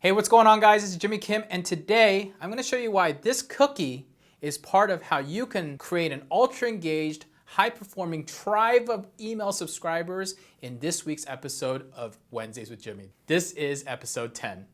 Hey, what's going on, guys? This is Jimmy Kim, and today I'm going to show you why this cookie is part of how you can create an ultra-engaged, high-performing tribe of email subscribers in this week's episode of Wednesdays with Jimmy. This is episode 10.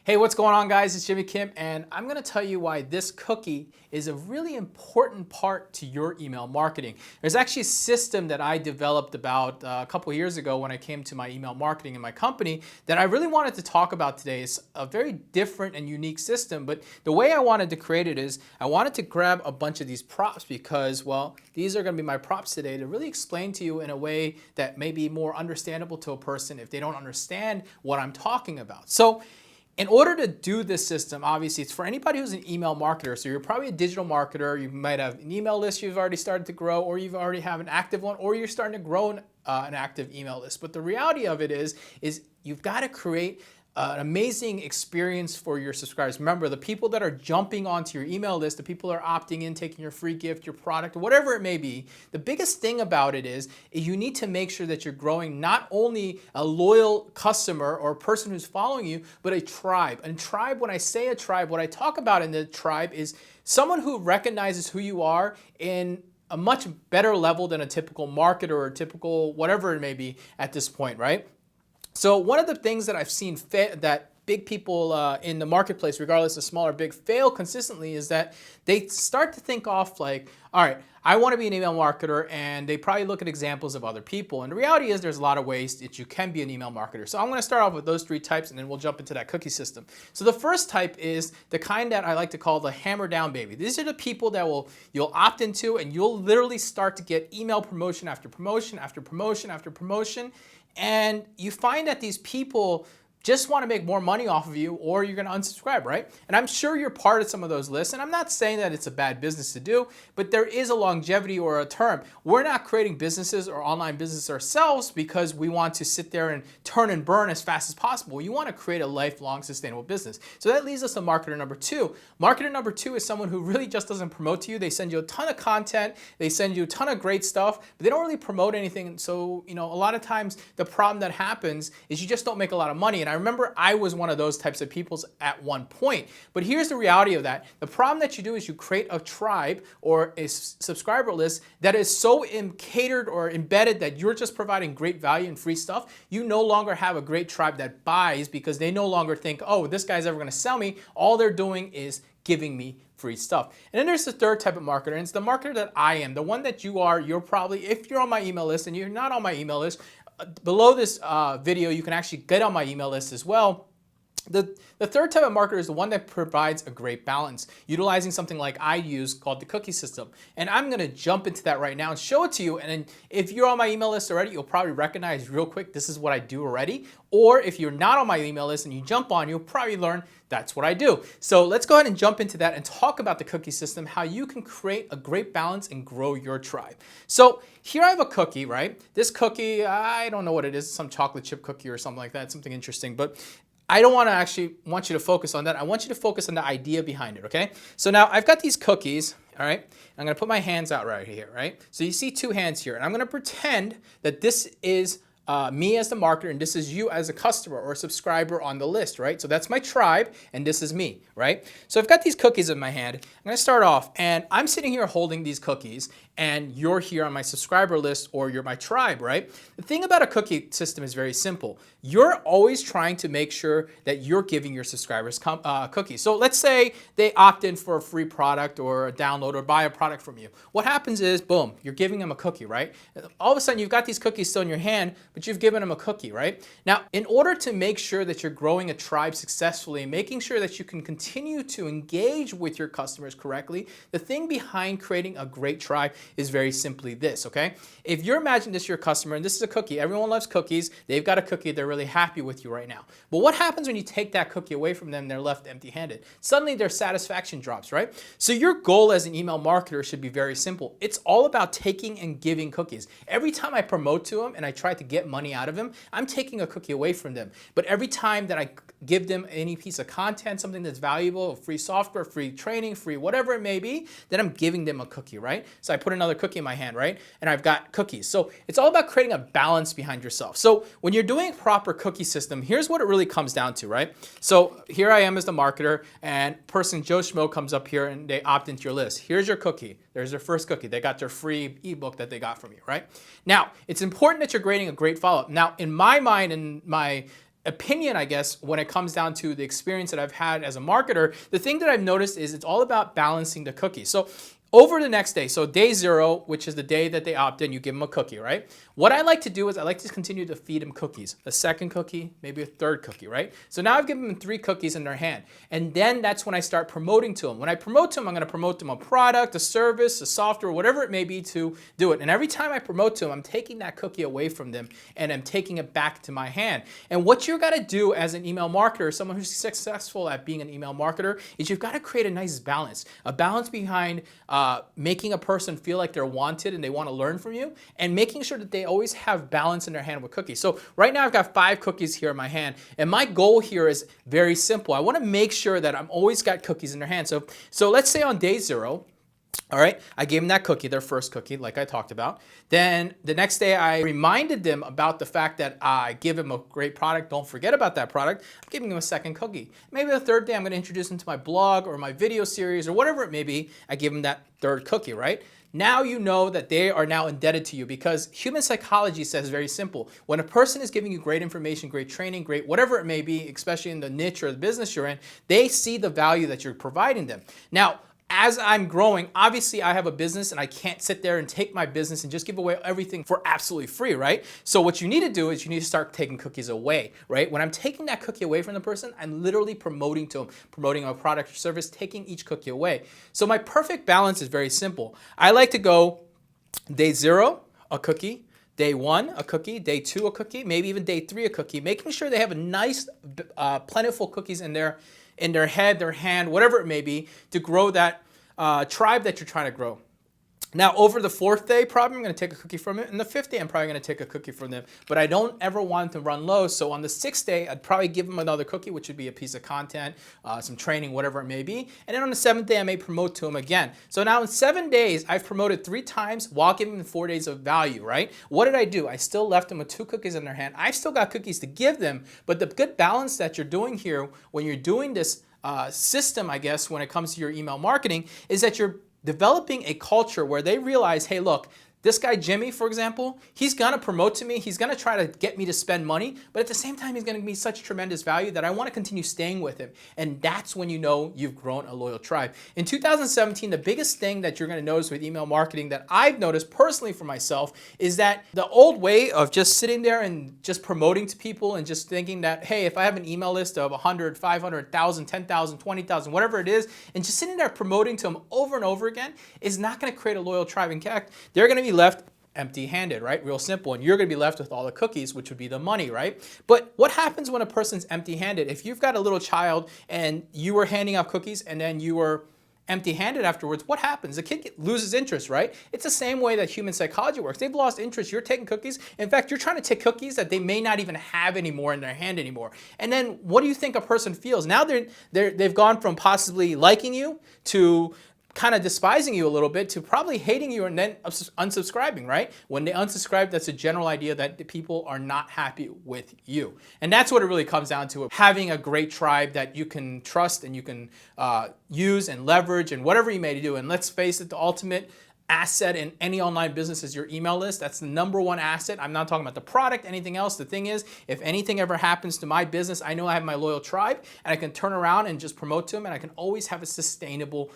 Hey, what's going on, guys? It's Jimmy Kim, and I'm going to tell you why this cookie is a really important part to your email marketing. There's actually a system that I developed about a couple of years ago when I came to my email marketing in my company that I really wanted to talk about today. It's a very different and unique system, but the way I wanted to create it is I wanted to grab a bunch of these props because, well, these are going to be my props today to really explain to you in a way that may be more understandable to a person if they don't understand what I'm talking about. So, in order to do this system, obviously, it's for anybody who's an email marketer. So you're probably a digital marketer. You might have an email list you've already started to grow, or you've already have an active one, or you're starting to grow an active email list. But the reality of it is you've got to create an amazing experience for your subscribers. Remember, the people that are jumping onto your email list, the people that are opting in, taking your free gift, your product, whatever it may be, the biggest thing about it is you need to make sure that you're growing not only a loyal customer or a person who's following you, but a tribe. And tribe, when I say a tribe, what I talk about in the tribe is someone who recognizes who you are in a much better level than a typical marketer or a typical whatever it may be at this point, right? So one of the things that I've seen that big people in the marketplace, regardless of small or big, fail consistently is that they start to think off like, all right, I want to be an email marketer, and they probably look at examples of other people. And the reality is there's a lot of ways that you can be an email marketer. So I'm going to start off with those three types, and then we'll jump into that cookie system. So the first type is the kind that I like to call the hammer down baby. These are the people that you'll opt into, and you'll literally start to get email promotion after promotion after promotion after promotion. And you find that these people just want to make more money off of you, or you're going to unsubscribe, right? And I'm sure you're part of some of those lists, and I'm not saying that it's a bad business to do, but there is a longevity or a term. We're not creating businesses or online business ourselves because we want to sit there and turn and burn as fast as possible. You want to create a lifelong sustainable business. So that leads us to marketer number two. Marketer number two is someone who really just doesn't promote to you. They send you a ton of content, they send you a ton of great stuff, but they don't really promote anything. So, a lot of times the problem that happens is you just don't make a lot of money. And I remember I was one of those types of people at one point. But here's the reality of that. The problem that you do is you create a tribe or a subscriber list that is so catered or embedded that you're just providing great value and free stuff. You no longer have a great tribe that buys because they no longer think, oh, this guy's ever going to sell me. All they're doing is giving me free stuff. And then there's the third type of marketer, and it's the marketer that I am, the one that you are. You're probably, if you're on my email list and you're not on my email list, below this video, you can actually get on my email list as well. The third type of marketer is the one that provides a great balance, utilizing something like I use called the cookie system. And I'm going to jump into that right now and show it to you. And then if you're on my email list already, you'll probably recognize real quick, this is what I do already. Or if you're not on my email list and you jump on, you'll probably learn that's what I do. So let's go ahead and jump into that and talk about the cookie system, how you can create a great balance and grow your tribe. So here I have a cookie, right? This cookie, I don't know what it is, some chocolate chip cookie or something like that, something interesting. But I don't want you to focus on that. I want you to focus on the idea behind it, okay? So now I've got these cookies, all right? I'm gonna put my hands out right here, right? So you see two hands here, and I'm gonna pretend that this is me as the marketer, and this is you as a customer or a subscriber on the list, right? So that's my tribe, and this is me, right? So I've got these cookies in my hand. I'm gonna start off, and I'm sitting here holding these cookies, and you're here on my subscriber list, or you're my tribe, right? The thing about a cookie system is very simple. You're always trying to make sure that you're giving your subscribers cookies. So let's say they opt in for a free product or a download or buy a product from you. What happens is, boom, you're giving them a cookie, right? All of a sudden, you've got these cookies still in your hand, but you've given them a cookie, right? Now, in order to make sure that you're growing a tribe successfully, making sure that you can continue to engage with your customers correctly, the thing behind creating a great tribe is very simply this, okay? If you're imagining this your customer, and this is a cookie, everyone loves cookies, they've got a cookie, they're really happy with you right now. But what happens when you take that cookie away from them, they're left empty-handed? Suddenly their satisfaction drops, right? So your goal as an email marketer should be very simple. It's all about taking and giving cookies. Every time I promote to them and I try to get get money out of them, I'm taking a cookie away from them. But every time that I give them any piece of content, something that's valuable, free software, free training, free whatever it may be, then I'm giving them a cookie, right? So I put another cookie in my hand, right? And I've got cookies. So it's all about creating a balance behind yourself. So when you're doing a proper cookie system, here's what it really comes down to, right? So here I am as the marketer, and person Joe Schmo comes up here and they opt into your list. Here's your cookie. There's their first cookie. They got their free ebook that they got from you, right? Now, it's important that you're creating a great follow-up. Now, in my mind and my opinion, I guess, when it comes down to the experience that I've had as a marketer, the thing that I've noticed is it's all about balancing the cookies. So over the next day, so day 0, which is the day that they opt in, you give them a cookie, right? What I like to do is I like to continue to feed them cookies. A second cookie, maybe a third cookie, right? So now I've given them 3 cookies in their hand. And then that's when I start promoting to them. When I promote to them, I'm gonna promote them a product, a service, a software, whatever it may be to do it. And every time I promote to them, I'm taking that cookie away from them and I'm taking it back to my hand. And what you gotta do as an email marketer, someone who's successful at being an email marketer, is you've gotta create a nice balance. A balance behind making a person feel like they're wanted and they want to learn from you, and making sure that they always have balance in their hand with cookies. So right now I've got 5 cookies here in my hand, and my goal here is very simple. I want to make sure that I'm always got cookies in their hand. So let's say on day 0, all right, I gave them that cookie, their first cookie, like I talked about. Then the next day I reminded them about the fact that I give them a great product. Don't forget about that product. I'm giving them a second cookie. Maybe the third day I'm going to introduce them to my blog or my video series or whatever it may be. I give them that third cookie, right? Now you know that they are now indebted to you, because human psychology says very simple. When a person is giving you great information, great training, great whatever it may be, especially in the niche or the business you're in, they see the value that you're providing them. Now, as I'm growing, obviously I have a business and I can't sit there and take my business and just give away everything for absolutely free, right? So what you need to do is you need to start taking cookies away, right? When I'm taking that cookie away from the person, I'm literally promoting to them, promoting a product or service, taking each cookie away. So my perfect balance is very simple. I like to go day 0, a cookie. Day 1, a cookie. Day 2, a cookie. Maybe even day 3, a cookie. Making sure they have a nice, plentiful cookies in their head, their hand, whatever it may be, to grow that tribe that you're trying to grow. Now, over the 4th day, probably I'm going to take a cookie from it. And the 5th day, I'm probably going to take a cookie from them. But I don't ever want them to run low. So on the 6th day, I'd probably give them another cookie, which would be a piece of content, some training, whatever it may be. And then on the 7th day, I may promote to them again. So now in 7 days, I've promoted 3 times while giving them 4 days of value, right? What did I do? I still left them with 2 cookies in their hand. I've still got cookies to give them. But the good balance that you're doing here when you're doing this system, I guess, when it comes to your email marketing, is that you're developing a culture where they realize, hey, look, this guy Jimmy, for example, he's gonna promote to me, he's gonna try to get me to spend money, but at the same time, he's gonna give me such tremendous value that I wanna continue staying with him. And that's when you know you've grown a loyal tribe. In 2017, the biggest thing that you're gonna notice with email marketing that I've noticed personally for myself is that the old way of just sitting there and just promoting to people and just thinking that, hey, if I have an email list of 100, 500, 1,000, 10,000, 20,000, whatever it is, and just sitting there promoting to them over and over again is not gonna create a loyal tribe. In fact, they're gonna be left empty-handed, right? Real simple. And you're going to be left with all the cookies, which would be the money, right? But what happens when a person's empty-handed? If you've got a little child and you were handing out cookies and then you were empty-handed afterwards, what happens? The kid loses interest, right? It's the same way that human psychology works. They've lost interest. You're taking cookies. In fact, you're trying to take cookies that they may not even have anymore in their hand anymore. And then what do you think a person feels? Now they've gone from possibly liking you to kind of despising you a little bit to probably hating you and then unsubscribing, right? When they unsubscribe, that's a general idea that the people are not happy with you. And that's what it really comes down to, having a great tribe that you can trust and you can use and leverage and whatever you may do. And let's face it, the ultimate asset in any online business is your email list. That's the #1 asset. I'm not talking about the product, anything else. The thing is, if anything ever happens to my business, I know I have my loyal tribe and I can turn around and just promote to them, and I can always have a sustainable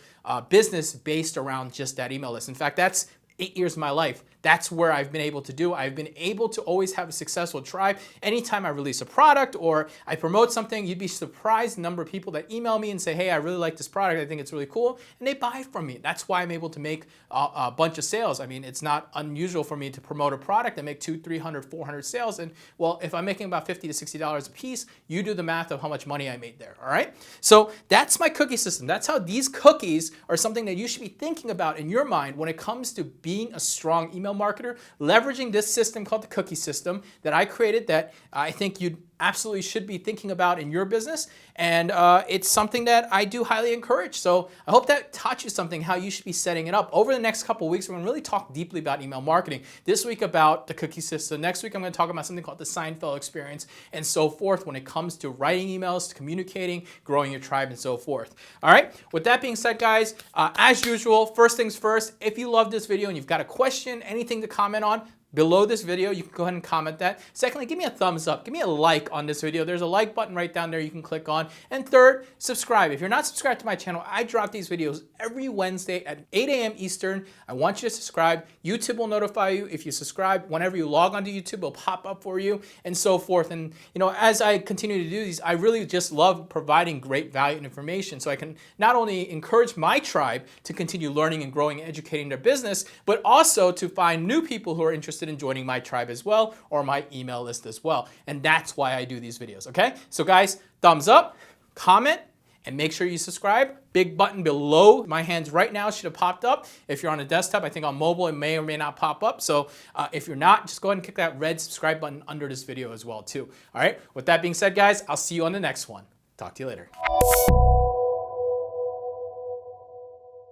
business based around just that email list. In fact, that's 8 years of my life. That's where I've been able to do. I've been able to always have a successful tribe. Anytime I release a product or I promote something, you'd be surprised the number of people that email me and say, hey, I really like this product. I think it's really cool. And they buy it from me. That's why I'm able to make a bunch of sales. I mean, it's not unusual for me to promote a product and make 200, 300, 400 sales. And well, if I'm making about $50 to $60 a piece, you do the math of how much money I made there, all right? So that's my cookie system. That's how these cookies are something that you should be thinking about in your mind when it comes to being a strong email marketer, leveraging this system called the cookie system that I created that I think you absolutely should be thinking about in your business. And it's something that I do highly encourage. So I hope that taught you something, how you should be setting it up. Over the next couple of weeks, we're going to really talk deeply about email marketing. This week about the cookie system. Next week, I'm going to talk about something called the Seinfeld experience and so forth when it comes to writing emails, to communicating, growing your tribe, and so forth. All right. With that being said, guys, as usual, first things first, if you love this video and you've got a question, anything to comment on, below this video, you can go ahead and comment that. Secondly, give me a thumbs up. Give me a like on this video. There's a like button right down there you can click on. And third, subscribe. If you're not subscribed to my channel, I drop these videos every Wednesday at 8 a.m. Eastern. I want you to subscribe. YouTube will notify you if you subscribe. Whenever you log onto YouTube, it'll pop up for you and so forth. And as I continue to do these, I really just love providing great value and information so I can not only encourage my tribe to continue learning and growing and educating their business, but also to find new people who are interested in joining my tribe as well, or my email list as well. And that's why I do these videos, okay? So guys, thumbs up, comment, and make sure you subscribe. Big button below my hands right now should have popped up. If you're on a desktop, I think on mobile, it may or may not pop up. So if you're not, just go ahead and click that red subscribe button under this video as well too. All right, with that being said, guys, I'll see you on the next one. Talk to you later.